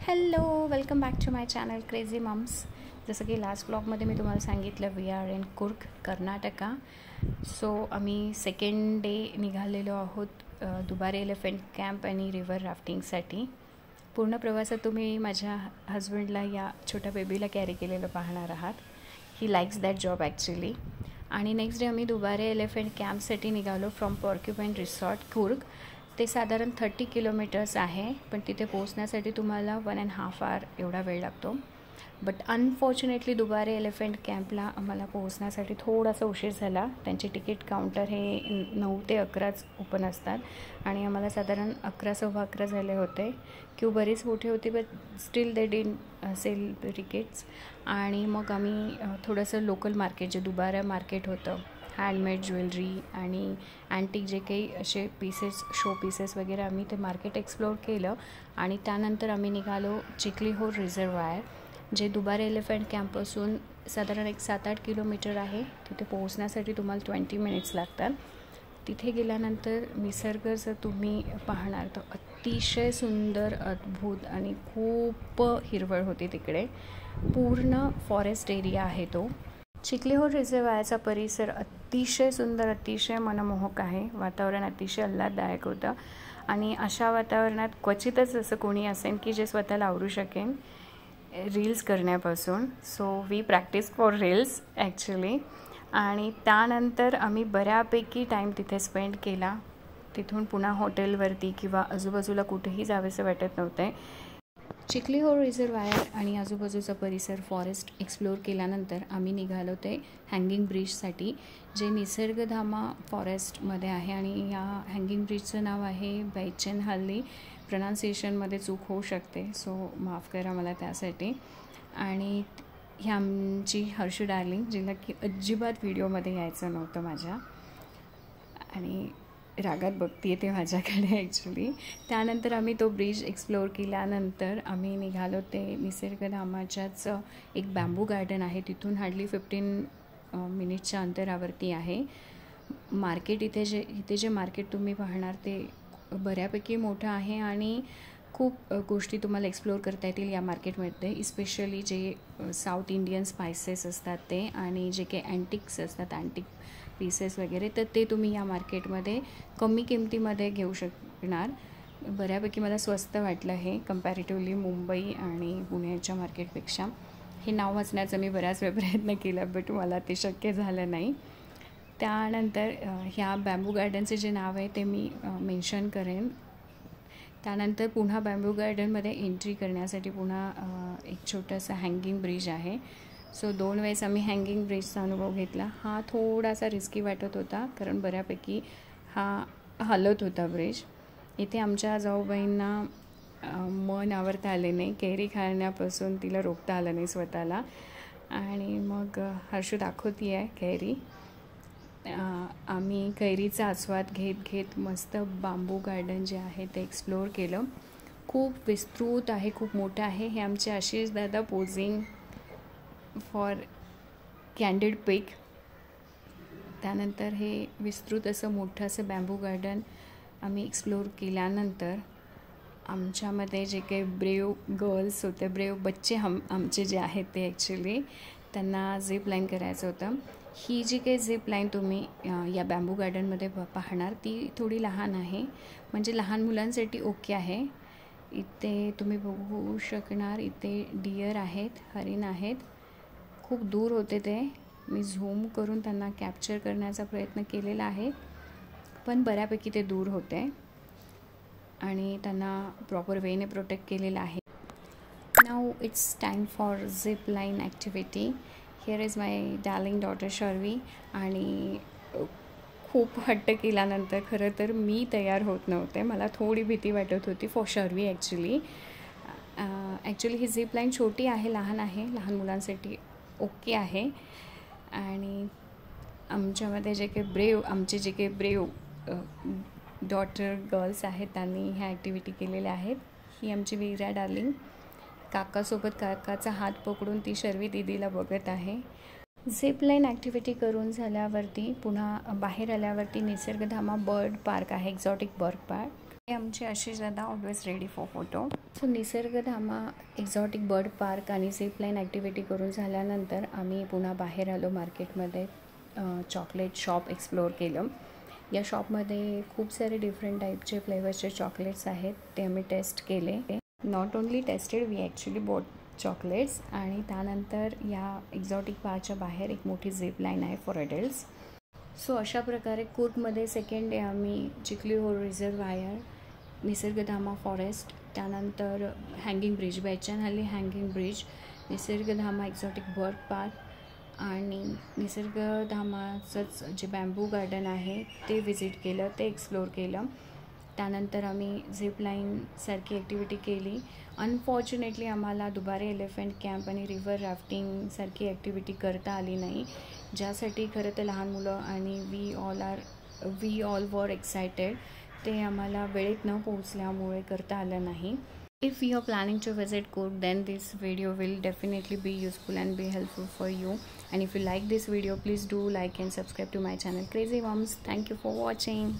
Hello, welcome back to my channel crazy moms. जसं की last ब्लॉगमध्ये मी तुम्हाला सांगितलं we are in Coorg, Karnataka. So आम्ही सेकंड डे निघालेलो आहोत दुबारे एलिफंट कॅम्प आणि रिव्हर राफ्टिंगसाठी. पूर्ण प्रवासात तुम्ही माझ्या हजबंडला या छोट्या बेबीला कॅरी केलेलं पाहणार आहात. He likes that job actually. आणि नेक्स्ट डे आम्ही दुबारे एलिफंट कॅम्पसाठी निघालो फ्रॉम पॉर्क्युपाईन रिसॉर्ट कुर्ग. ते साधारण 30 किलोमीटर्स आहे, पण तिथे पोहोचण्यासाठी तुम्हाला 1.5 आवर एवढा वेळ लागतो. बट अनफॉर्च्युनेटली दुबारे एलिफंट कॅम्पला आम्हाला पोहोचण्यासाठी थोडासा उशीर झाला. त्यांचे तिकीट काउंटर हे 9 ते 11च ओपन असतात आणि आम्हाला साधारण 11, सव्वा 11 झाले होते. क्यू बरीच मोठी होती, but still they didn't sell tickets. आणि मग आम्ही थोडंसं लोकल मार्केट, जे दुबारा मार्केट होतं, हँडमेड ज्वेलरी आणि अँटिक जे काही असे पीसेस, शो पीसेस वगैरे, आम्ही ते मार्केट एक्सप्लोर केलं. आणि त्यानंतर आम्ही निघालो चिखलीहोर रिझर्वायर, जे दुबारे एलिफंट कॅम्पपासून साधारण एक 7-8 किलोमीटर आहे. तिथे पोहोचण्यासाठी तुम्हाला 20 मिनिट्स लागतात. तिथे गेल्यानंतर निसर्ग जर तुम्ही पाहणार तर अतिशय सुंदर, अद्भुत आणि खूप हिरवळ होती तिकडे. पूर्ण फॉरेस्ट एरिया आहे तो. चिखलीहोर रिझर्वायरचा परिसर अतिशय सुंदर, अतिशय मनमोहक आहे. वातावरण अतिशय आल्हाददायक होतं आणि अशा वातावरणात क्वचितच असं कोणी असेल की जे स्वतःला आवरू शकेन रील्स करण्यापासून. So we practice for reels actually. आणि त्यानंतर आम्ही बऱ्यापैकी टाईम तिथे स्पेंड केला. तिथून पुन्हा हॉटेलवरती किंवा आजूबाजूला कुठेही जावेसे वाटत नव्हते. चिखलीहोर रिझर्वायर आणि आजूबाजूचा परिसर, फॉरेस्ट एक्सप्लोर केल्यानंतर आम्ही निघालो ते हँगिंग ब्रिजसाठी, जे निसर्गधामा फॉरेस्टमध्ये आहे. आणि या हँगिंग ब्रिजचं नाव आहे बैचेन हल्ली. प्रोनाऊन्सिएशनमध्ये चूक होऊ शकते, सो माफ करा मला त्यासाठी. आणि ही आमची हर्षू डार्लिंग, जिला की अजिबात व्हिडिओमध्ये यायचं नव्हतं माझ्या, आणि रागात बघते ते माझ्याकडे ॲक्च्युली. त्यानंतर आम्ही तो ब्रिज एक्सप्लोअर केल्यानंतर आम्ही निघालो ते निसर्गधामाच्याच एक बॅम्बू गार्डन आहे, तिथून हार्डली 15 मिनिटच्या अंतरावरती आहे मार्केट. इथे जे मार्केट तुम्ही पाहणार ते बऱ्यापैकी मोठं आहे आणि खूप गोष्टी तुम्हाला एक्सप्लोअर करता येतील या मार्केटमध्ये. इस्पेशली जे साऊथ इंडियन स्पायसेस असतात ते, आणि जे काही अँटिक्स असतात, अँटिक पीसेस वगैरे, तर ते तुम्ही या मार्केटमध्ये कमी किमतीमध्ये घेऊ शकणार. बऱ्यापैकी मला स्वस्त वाटलं हे कम्पॅरेटिव्हली मुंबई आणि पुण्याच्या मार्केटपेक्षा. हे नाव वाचण्याचा मी बऱ्याच वेळ प्रयत्न केला, बट मला ते शक्य झालं नाही. त्यानंतर ह्या बॅम्बू गार्डनचे जे नाव आहे ते मी मेन्शन करेन. त्यानंतर पुन्हा बॅम्बू गार्डनमध्ये एंट्री करण्यासाठी पुन्हा एक छोटंसं हँगिंग ब्रिज आहे. सो 2 वेळेस आम्ही हँगिंग ब्रिजचा अनुभव घेतला. हा थोडासा रिस्की वाटत होता, कारण बऱ्यापैकी हा हलत होता ब्रिज. इथे आमच्या जाऊबाईंना मन आवरता आले नाही. कैरी खाण्यापासून तिला रोखता आलं नाही स्वतःला. आणि मग हर्षू दाखवती आहे कैरी. आम्ही कैरीचा आस्वाद घेत घेत मस्त बांबू गार्डन जे आहे ते एक्सप्लोअर केलं. खूप विस्तृत आहे, खूप मोठं आहे. हे आमचे आशिष दादा पोझिंग फॉर कॅन्डिड पिक. त्यानंतर हे विस्तृत असं मोठं असं बॅम्बू गार्डन आम्ही एक्सप्लोअर केल्यानंतर आमच्यामध्ये जे काही ब्रेव गर्ल्स होते, ब्रेव बच्चे आमचे जे आहेत ते ॲक्च्युली, त्यांना झिप लाईन करायचं होतं. ही जी काही झिप लाईन तुम्ही या बॅम्बू गार्डनमध्ये पाहणार ती थोडी लहान आहे, म्हणजे लहान मुलांसाठी ओके आहे. इथे तुम्ही बघू शकणार, इथे डिअर आहेत, हरिण आहेत. खूप दूर होते ते. मी झूम करून त्यांना कॅप्चर करण्याचा प्रयत्न केलेला आहे, पण बऱ्यापैकी ते दूर होते आणि त्यांना प्रॉपर वेने प्रोटेक्ट केलेलं आहे. Now it's time for zip line activity. Here is my darling daughter शर्वी. आणि खूप हट्ट केल्यानंतर खरं तर मी तयार होत नव्हते. मला थोडी भीती वाटत होती for शर्वी actually. He zip line छोटी आहे, लहान आहे, लहान मुलांसाठी ओके आहे. आणि आमच्यामध्ये आमचे जे काही ब्रेव डॉटर गर्ल्स आहेत त्यांनी ह्या ॲक्टिव्हिटी केलेल्या आहेत. ही आमची वीरा डार्लिंग काकासोबत, काकाचा हात पकडून ती शर्वी दीदीला बघत आहे. झिप लाईन ॲक्टिव्हिटी करून झाल्यावरती पुन्हा बाहेर आल्यावरती निसर्गधामा बर्ड पार्क आहे, एक्झॉटिक बर्ड पार्क. आमचे आशिष दादा always ready for photo. So Nisargadhama exotic bird park आणि झिप लाईन ॲक्टिव्हिटी करून झाल्यानंतर आम्ही पुन्हा बाहेर आलो मार्केटमध्ये. चॉकलेट शॉप एक्सप्लोअर केलं. या शॉपमध्ये खूप सारे डिफरंट टाईपचे फ्लेवर्सचे चॉकलेट्स आहेत, ते आम्ही टेस्ट केले. Not only tested, we actually bought chocolates. आणि त्यानंतर या एक्झॉटिक पार्कच्या बाहेर एक मोठी झिप लाईन आहे फॉर अडल्ट्स. सो अशा प्रकारे कुर्गमध्ये सेकंड डे आम्ही Chiklihole reservoir, Nisargadhama forest, त्यानंतर hanging bridge, Bechanahalli hanging bridge, Nisargadhama exotic bird park आणि निसर्गधामाचंच जे बॅम्बू गार्डन आहे ते विजिट केलं, ते एक्सप्लोअर केलं. त्यानंतर आम्ही झिप लाईनसारखी ॲक्टिव्हिटी केली. अनफॉर्च्युनेटली आम्हाला दुबारे एलिफंट कॅम्प आणि रिव्हर राफ्टिंगसारखी ॲक्टिव्हिटी करता आली नाही, ज्यासाठी खरं तर लहान मुलं आणि वी ऑल वर एक्सायटेड, ते आम्हाला वेळेत न पोहोचल्यामुळे करता आलं नाही. If you are planning to visit Coorg, then this video will definitely be useful and be helpful for you. And if you like this video, please do like and subscribe to my channel Crazy Moms. Thank you for watching.